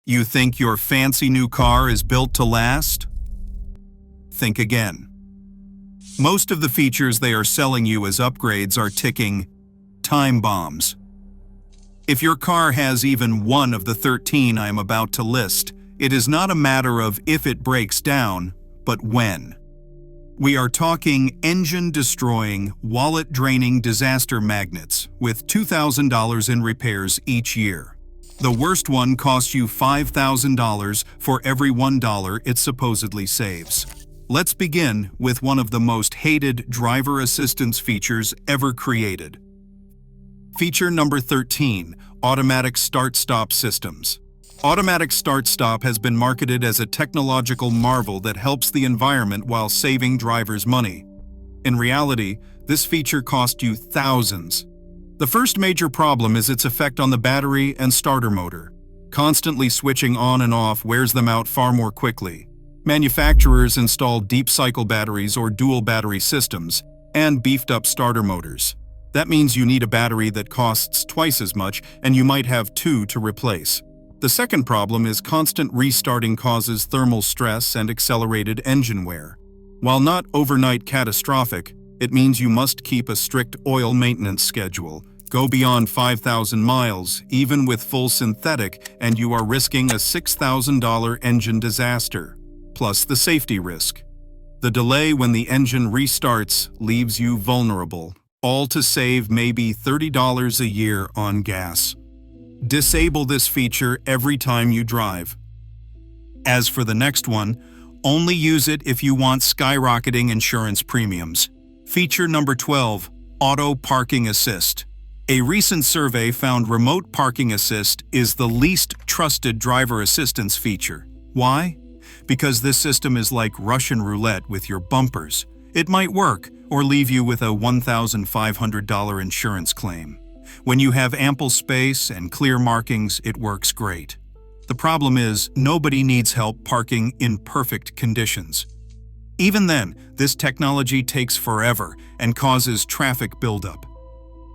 You think your fancy new car is built to last? Think again. Most of the features they are selling you as upgrades are ticking time bombs. If your car has even one of the 13 I am about to list, it is not a matter of if it breaks down, but when. We are talking engine-destroying, wallet-draining disaster magnets with $2,000 in repairs each year. The worst one costs you $5,000 for every $1 it supposedly saves. Let's begin with one of the most hated driver assistance features ever created. Feature number 13, automatic start-stop systems. Automatic start-stop has been marketed as a technological marvel that helps the environment while saving drivers money. In reality, this feature costs you thousands. The first major problem is its effect on the battery and starter motor. Constantly switching on and off wears them out far more quickly. Manufacturers install deep cycle batteries or dual battery systems and beefed up starter motors. That means you need a battery that costs twice as much, and you might have two to replace. The second problem is constant restarting causes thermal stress and accelerated engine wear. While not overnight catastrophic, it means you must keep a strict oil maintenance schedule. Go beyond 5,000 miles, even with full synthetic, and you are risking a $6,000 engine disaster, plus the safety risk. The delay when the engine restarts leaves you vulnerable, all to save maybe $30 a year on gas. Disable this feature every time you drive. As for the next one, only use it if you want skyrocketing insurance premiums. Feature number 12, auto parking assist. A recent survey found remote parking assist is the least trusted driver assistance feature. Why? Because this system is like Russian roulette with your bumpers. It might work or leave you with a $1,500 insurance claim. When you have ample space and clear markings, it works great. The problem is, nobody needs help parking in perfect conditions. Even then, this technology takes forever and causes traffic buildup.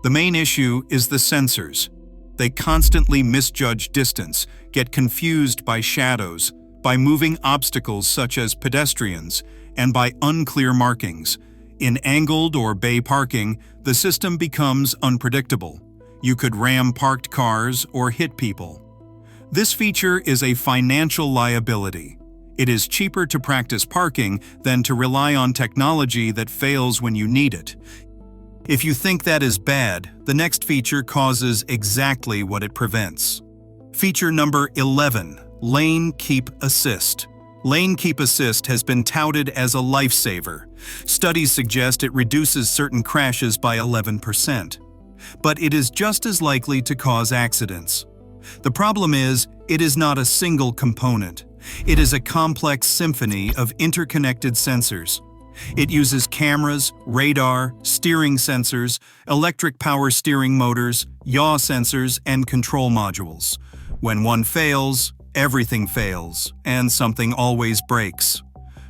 The main issue is the sensors. They constantly misjudge distance, get confused by shadows, by moving obstacles such as pedestrians, and by unclear markings. In angled or bay parking, the system becomes unpredictable. You could ram parked cars or hit people. This feature is a financial liability. It is cheaper to practice parking than to rely on technology that fails when you need it. If you think that is bad, the next feature causes exactly what it prevents. Feature number 11, Lane Keep Assist. Lane Keep Assist has been touted as a lifesaver. Studies suggest it reduces certain crashes by 11%. But it is just as likely to cause accidents. The problem is, it is not a single component. It is a complex symphony of interconnected sensors. It uses cameras, radar, steering sensors, electric power steering motors, yaw sensors, and control modules. When one fails, everything fails, and something always breaks.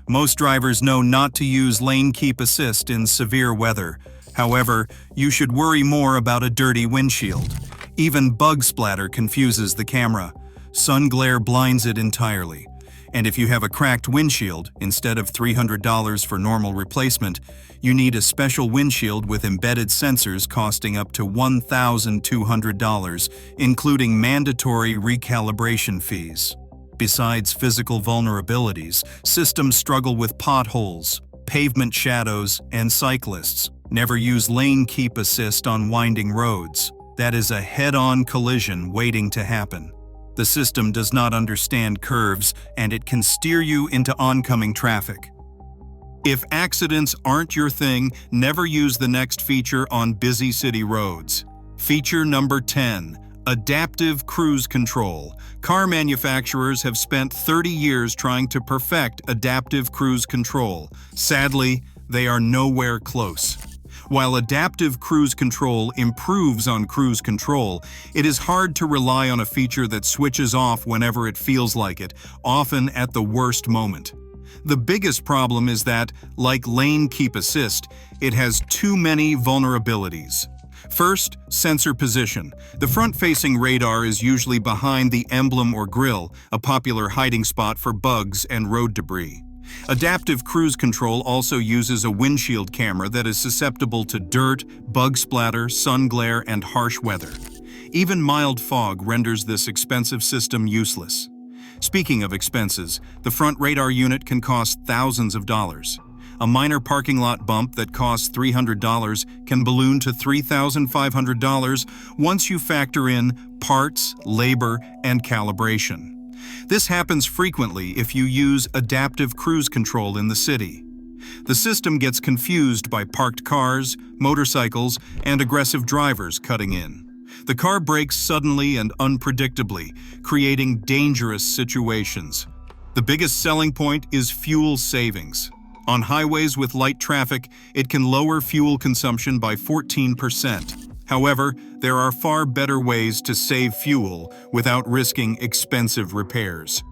Most drivers know not to use Lane Keep Assist in severe weather. However, you should worry more about a dirty windshield. Even bug splatter confuses the camera. Sun glare blinds it entirely. And if you have a cracked windshield, instead of $300 for normal replacement, you need a special windshield with embedded sensors costing up to $1,200, including mandatory recalibration fees. Besides physical vulnerabilities, systems struggle with potholes, pavement shadows, and cyclists. Never use Lane Keep Assist on winding roads. That is a head-on collision waiting to happen. The system does not understand curves, and it can steer you into oncoming traffic. If accidents aren't your thing, never use the next feature on busy city roads. Feature number 10, Adaptive Cruise Control. Car manufacturers have spent 30 years trying to perfect adaptive cruise control. Sadly, they are nowhere close. While adaptive cruise control improves on cruise control, it is hard to rely on a feature that switches off whenever it feels like it, often at the worst moment. The biggest problem is that, like Lane Keep Assist, it has too many vulnerabilities. First, sensor position. The front-facing radar is usually behind the emblem or grille, a popular hiding spot for bugs and road debris. Adaptive cruise control also uses a windshield camera that is susceptible to dirt, bug splatter, sun glare, and harsh weather. Even mild fog renders this expensive system useless. Speaking of expenses, the front radar unit can cost thousands of dollars. A minor parking lot bump that costs $300 can balloon to $3,500 once you factor in parts, labor, and calibration. This happens frequently if you use adaptive cruise control in the city. The system gets confused by parked cars, motorcycles, and aggressive drivers cutting in. The car brakes suddenly and unpredictably, creating dangerous situations. The biggest selling point is fuel savings. On highways with light traffic, it can lower fuel consumption by 14%. However, there are far better ways to save fuel without risking expensive repairs.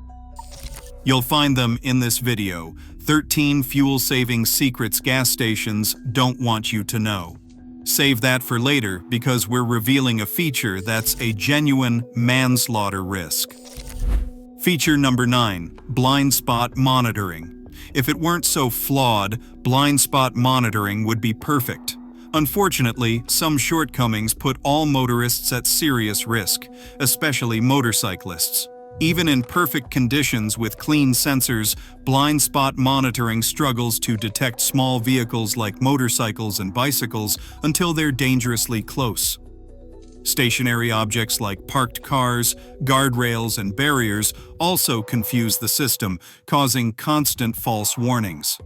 You'll find them in this video. 13 fuel-saving secrets gas stations don't want you to know. Save that for later because we're revealing a feature that's a genuine manslaughter risk. Feature number 9, blind spot monitoring. If it weren't so flawed, blind spot monitoring would be perfect. Unfortunately, some shortcomings put all motorists at serious risk, especially motorcyclists. Even in perfect conditions with clean sensors, blind spot monitoring struggles to detect small vehicles like motorcycles and bicycles until they're dangerously close. Stationary objects like parked cars, guardrails, and barriers also confuse the system, causing constant false warnings.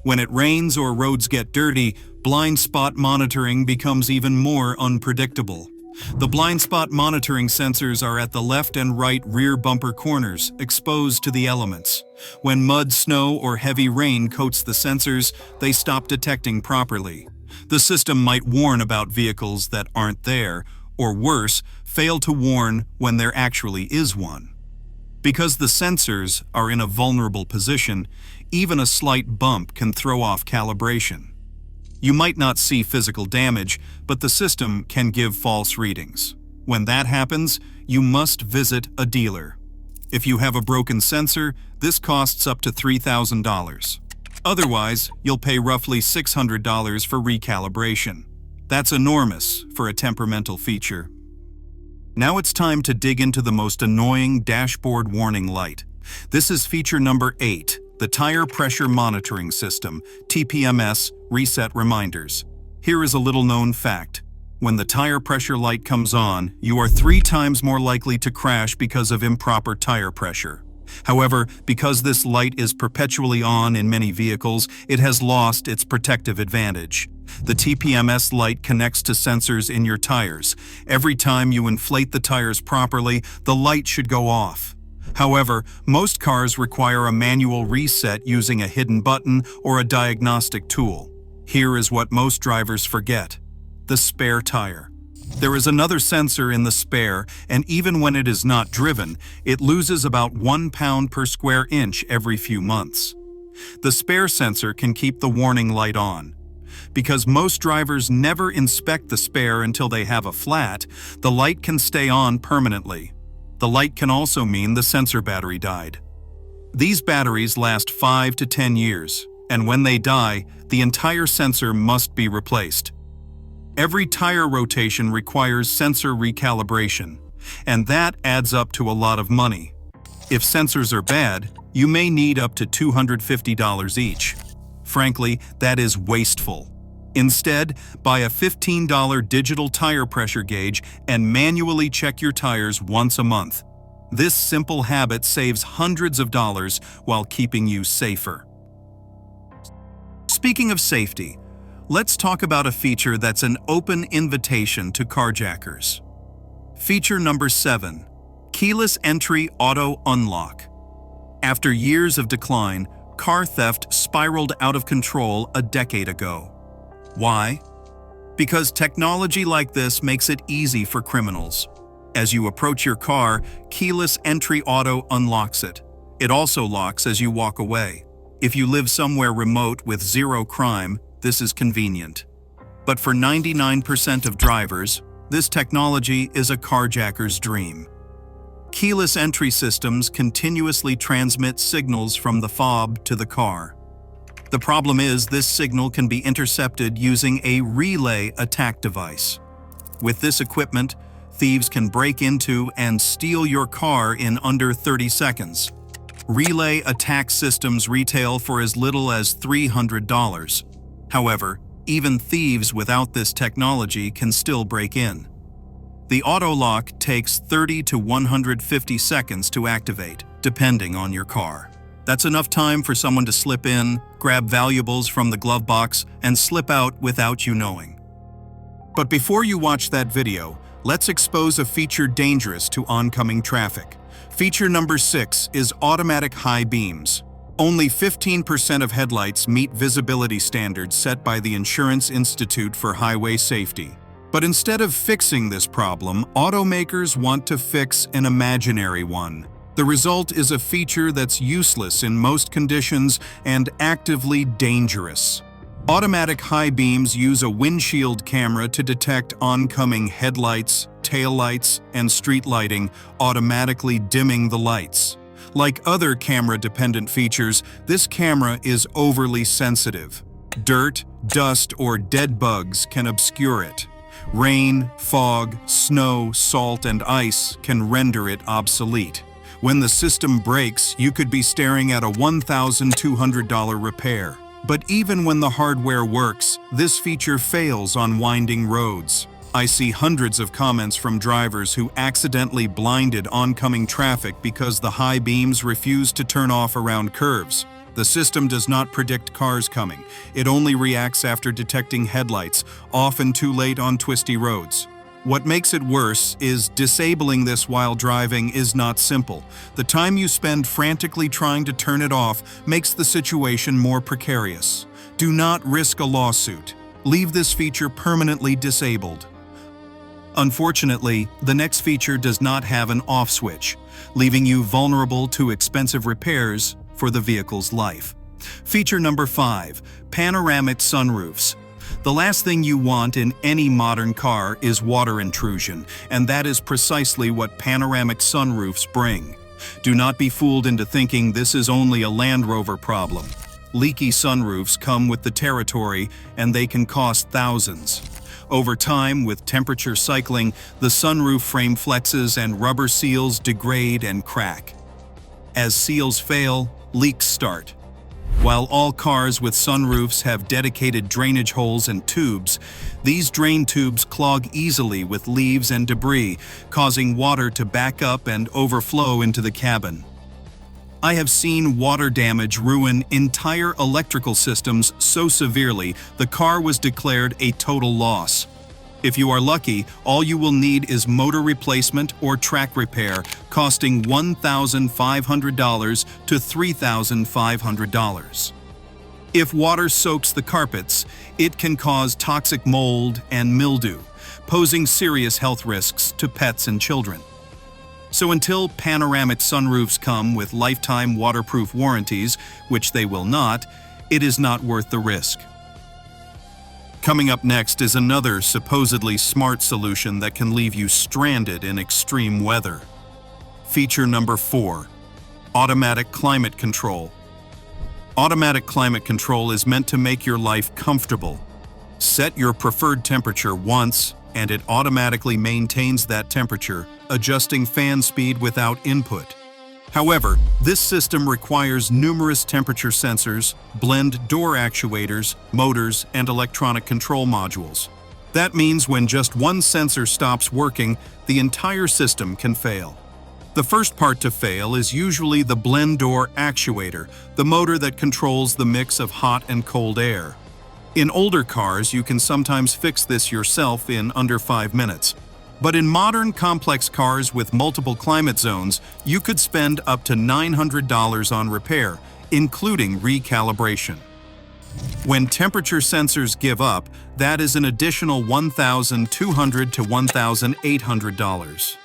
When it rains or roads get dirty, blind spot monitoring becomes even more unpredictable. The blind spot monitoring sensors are at the left and right rear bumper corners, exposed to the elements. When mud, snow, or heavy rain coats the sensors, they stop detecting properly. The system might warn about vehicles that aren't there, or worse, fail to warn when there actually is one. Because the sensors are in a vulnerable position, even a slight bump can throw off calibration. You might not see physical damage, but the system can give false readings. When that happens, you must visit a dealer. If you have a broken sensor, this costs up to $3,000. Otherwise, you'll pay roughly $600 for recalibration. That's enormous for a temperamental feature. Now it's time to dig into the most annoying dashboard warning light. This is feature number 8, the Tire Pressure Monitoring System, TPMS, Reset Reminders. Here is a little-known fact. When the tire pressure light comes on, you are 3 times more likely to crash because of improper tire pressure. However, because this light is perpetually on in many vehicles, it has lost its protective advantage. The TPMS light connects to sensors in your tires. Every time you inflate the tires properly, the light should go off. However, most cars require a manual reset using a hidden button or a diagnostic tool. Here is what most drivers forget: the spare tire. There is another sensor in the spare, and even when it is not driven, it loses about 1 pound per square inch every few months. The spare sensor can keep the warning light on. Because most drivers never inspect the spare until they have a flat, the light can stay on permanently. The light can also mean the sensor battery died. These batteries last 5 to 10 years, and when they die, the entire sensor must be replaced. Every tire rotation requires sensor recalibration, and that adds up to a lot of money. If sensors are bad, you may need up to $250 each. Frankly, that is wasteful. Instead, buy a $15 digital tire pressure gauge and manually check your tires once a month. This simple habit saves hundreds of dollars while keeping you safer. Speaking of safety, let's talk about a feature that's an open invitation to carjackers. Feature number 7, keyless entry auto unlock. After years of decline, car theft spiraled out of control a decade ago. Why? Because technology like this makes it easy for criminals. As you approach your car, keyless entry auto unlocks it. It also locks as you walk away. If you live somewhere remote with zero crime, this is convenient. But for 99% of drivers, this technology is a carjacker's dream. Keyless entry systems continuously transmit signals from the fob to the car. The problem is this signal can be intercepted using a relay attack device. With this equipment, thieves can break into and steal your car in under 30 seconds. Relay attack systems retail for as little as $300. However, even thieves without this technology can still break in. The auto lock takes 30 to 150 seconds to activate, depending on your car. That's enough time for someone to slip in, grab valuables from the glove box, and slip out without you knowing. But before you watch that video, let's expose a feature dangerous to oncoming traffic. Feature number 6 is automatic high beams. Only 15% of headlights meet visibility standards set by the Insurance Institute for Highway Safety. But instead of fixing this problem, automakers want to fix an imaginary one. The result is a feature that's useless in most conditions and actively dangerous. Automatic high beams use a windshield camera to detect oncoming headlights, taillights, and street lighting, automatically dimming the lights. Like other camera-dependent features, this camera is overly sensitive. Dirt, dust, or dead bugs can obscure it. Rain, fog, snow, salt, and ice can render it obsolete. When the system breaks, you could be staring at a $1,200 repair. But even when the hardware works, this feature fails on winding roads. I see hundreds of comments from drivers who accidentally blinded oncoming traffic because the high beams refuse to turn off around curves. The system does not predict cars coming. It only reacts after detecting headlights, often too late on twisty roads. What makes it worse is disabling this while driving is not simple. The time you spend frantically trying to turn it off makes the situation more precarious. Do not risk a lawsuit. Leave this feature permanently disabled. Unfortunately, the next feature does not have an off switch, leaving you vulnerable to expensive repairs for the vehicle's life. Feature number 5, panoramic sunroofs. The last thing you want in any modern car is water intrusion, and that is precisely what panoramic sunroofs bring. Do not be fooled into thinking this is only a Land Rover problem. Leaky sunroofs come with the territory, and they can cost thousands. Over time, with temperature cycling, the sunroof frame flexes and rubber seals degrade and crack. As seals fail, leaks start. While all cars with sunroofs have dedicated drainage holes and tubes, these drain tubes clog easily with leaves and debris, causing water to back up and overflow into the cabin. I have seen water damage ruin entire electrical systems so severely the car was declared a total loss. If you are lucky, all you will need is motor replacement or track repair, costing $1,500 to $3,500. If water soaks the carpets, it can cause toxic mold and mildew, posing serious health risks to pets and children. So until panoramic sunroofs come with lifetime waterproof warranties, which they will not, it is not worth the risk. Coming up next is another supposedly smart solution that can leave you stranded in extreme weather. Feature number 4, automatic climate control. Automatic climate control is meant to make your life comfortable. Set your preferred temperature once, and it automatically maintains that temperature, adjusting fan speed without input. However, this system requires numerous temperature sensors, blend door actuators, motors, and electronic control modules. That means when just one sensor stops working, the entire system can fail. The first part to fail is usually the blend door actuator, the motor that controls the mix of hot and cold air. In older cars, you can sometimes fix this yourself in under 5 minutes. But in modern complex cars with multiple climate zones, you could spend up to $900 on repair, including recalibration. When temperature sensors give up, that is an additional $1,200 to $1,800.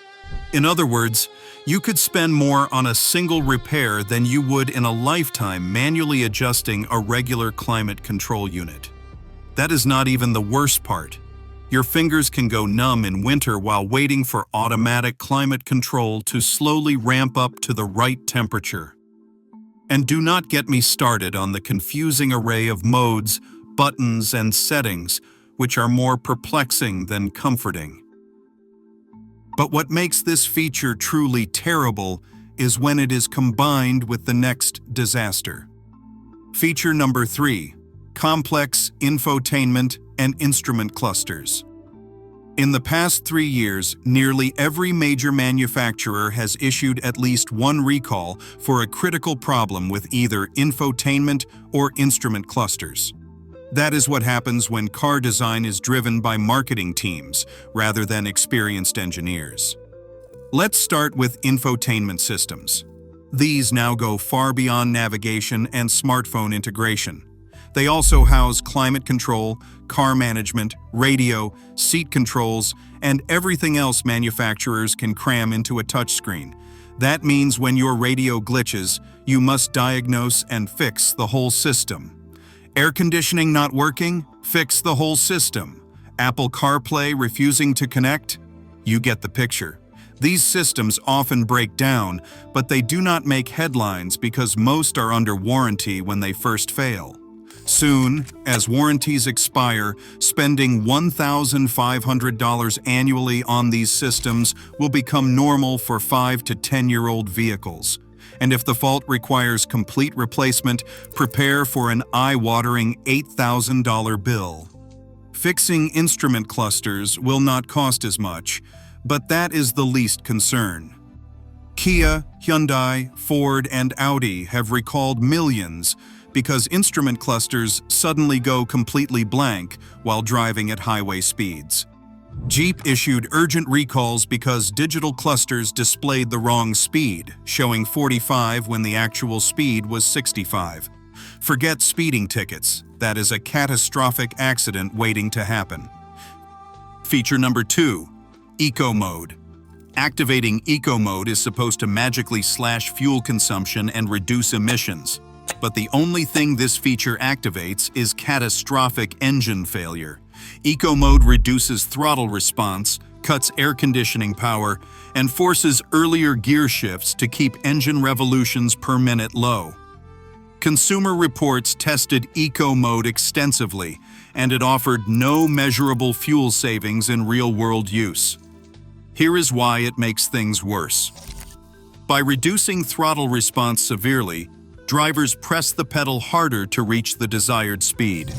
In other words, you could spend more on a single repair than you would in a lifetime manually adjusting a regular climate control unit. That is not even the worst part. Your fingers can go numb in winter while waiting for automatic climate control to slowly ramp up to the right temperature. And do not get me started on the confusing array of modes, buttons, and settings, which are more perplexing than comforting. But what makes this feature truly terrible is when it is combined with the next disaster. Feature number 3, complex infotainment and instrument clusters. In the past 3 years, nearly every major manufacturer has issued at least one recall for a critical problem with either infotainment or instrument clusters. That is what happens when car design is driven by marketing teams rather than experienced engineers. Let's start with infotainment systems. These now go far beyond navigation and smartphone integration. They also house climate control, car management, radio, seat controls, and everything else manufacturers can cram into a touchscreen. That means when your radio glitches, you must diagnose and fix the whole system. Air conditioning not working? Fix the whole system. Apple CarPlay refusing to connect? You get the picture. These systems often break down, but they do not make headlines because most are under warranty when they first fail. Soon, as warranties expire, spending $1,500 annually on these systems will become normal for 5 to 10-year-old vehicles. And if the fault requires complete replacement, prepare for an eye-watering $8,000 bill. Fixing instrument clusters will not cost as much, but that is the least concern. Kia, Hyundai, Ford, and Audi have recalled millions because instrument clusters suddenly go completely blank while driving at highway speeds. Jeep issued urgent recalls because digital clusters displayed the wrong speed, showing 45 when the actual speed was 65. Forget speeding tickets. That is a catastrophic accident waiting to happen. Feature number 2, Eco Mode. Activating Eco Mode is supposed to magically slash fuel consumption and reduce emissions. But the only thing this feature activates is catastrophic engine failure. Eco Mode reduces throttle response, cuts air conditioning power, and forces earlier gear shifts to keep engine revolutions per minute low. Consumer Reports tested Eco Mode extensively, and it offered no measurable fuel savings in real-world use. Here is why it makes things worse. By reducing throttle response severely, drivers press the pedal harder to reach the desired speed.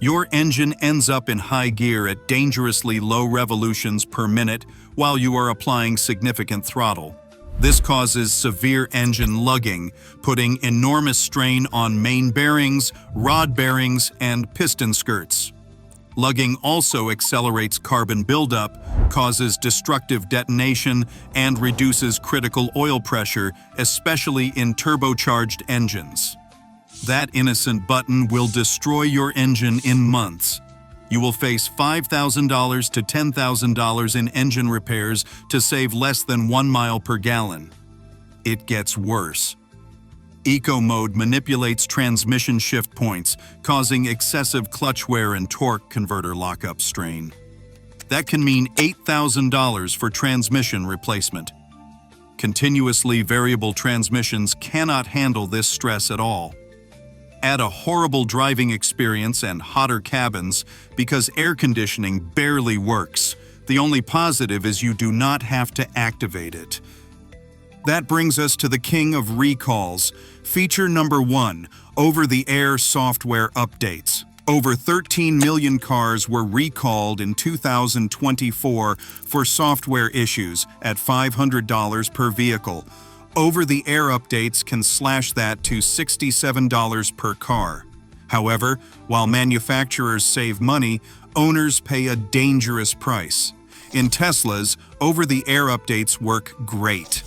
Your engine ends up in high gear at dangerously low revolutions per minute while you are applying significant throttle. This causes severe engine lugging, putting enormous strain on main bearings, rod bearings, and piston skirts. Lugging also accelerates carbon buildup, causes destructive detonation, and reduces critical oil pressure, especially in turbocharged engines. That innocent button will destroy your engine in months. You will face $5,000 to $10,000 in engine repairs to save less than 1 mile per gallon. It gets worse. Eco Mode manipulates transmission shift points, causing excessive clutch wear and torque converter lockup strain. That can mean $8,000 for transmission replacement. Continuously variable transmissions cannot handle this stress at all. Add a horrible driving experience and hotter cabins because air conditioning barely works. The only positive is you do not have to activate it. That brings us to the king of recalls. Feature number 1, over-the-air software updates. Over 13 million cars were recalled in 2024 for software issues at $500 per vehicle. Over-the-air updates can slash that to $67 per car. However, while manufacturers save money, owners pay a dangerous price. In Teslas, over-the-air updates work great.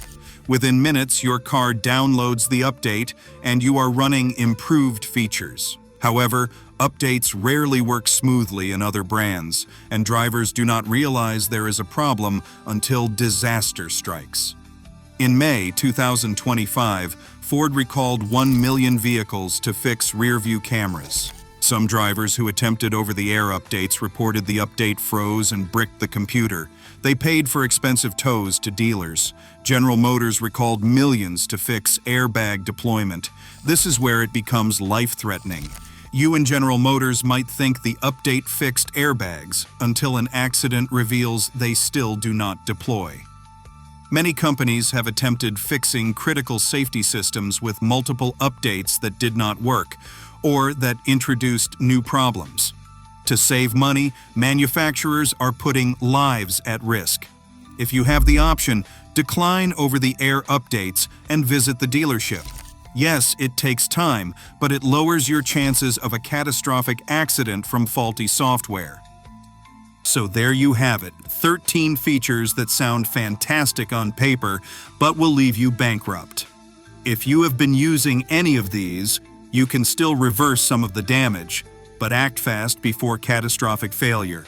Within minutes, your car downloads the update and you are running improved features. However, updates rarely work smoothly in other brands, and drivers do not realize there is a problem until disaster strikes. In May 2025, Ford recalled 1 million vehicles to fix rear-view cameras. Some drivers who attempted over-the-air updates reported the update froze and bricked the computer. They paid for expensive tows to dealers. General Motors recalled millions to fix airbag deployment. This is where it becomes life-threatening. You and General Motors might think the update fixed airbags until an accident reveals they still do not deploy. Many companies have attempted fixing critical safety systems with multiple updates that did not work, or that introduced new problems. To save money, manufacturers are putting lives at risk. If you have the option, decline over-the-air updates and visit the dealership. Yes, it takes time, but it lowers your chances of a catastrophic accident from faulty software. So there you have it, 13 features that sound fantastic on paper, but will leave you bankrupt. If you have been using any of these, you can still reverse some of the damage, but act fast before catastrophic failure.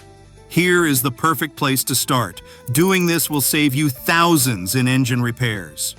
Here is the perfect place to start. Doing this will save you thousands in engine repairs.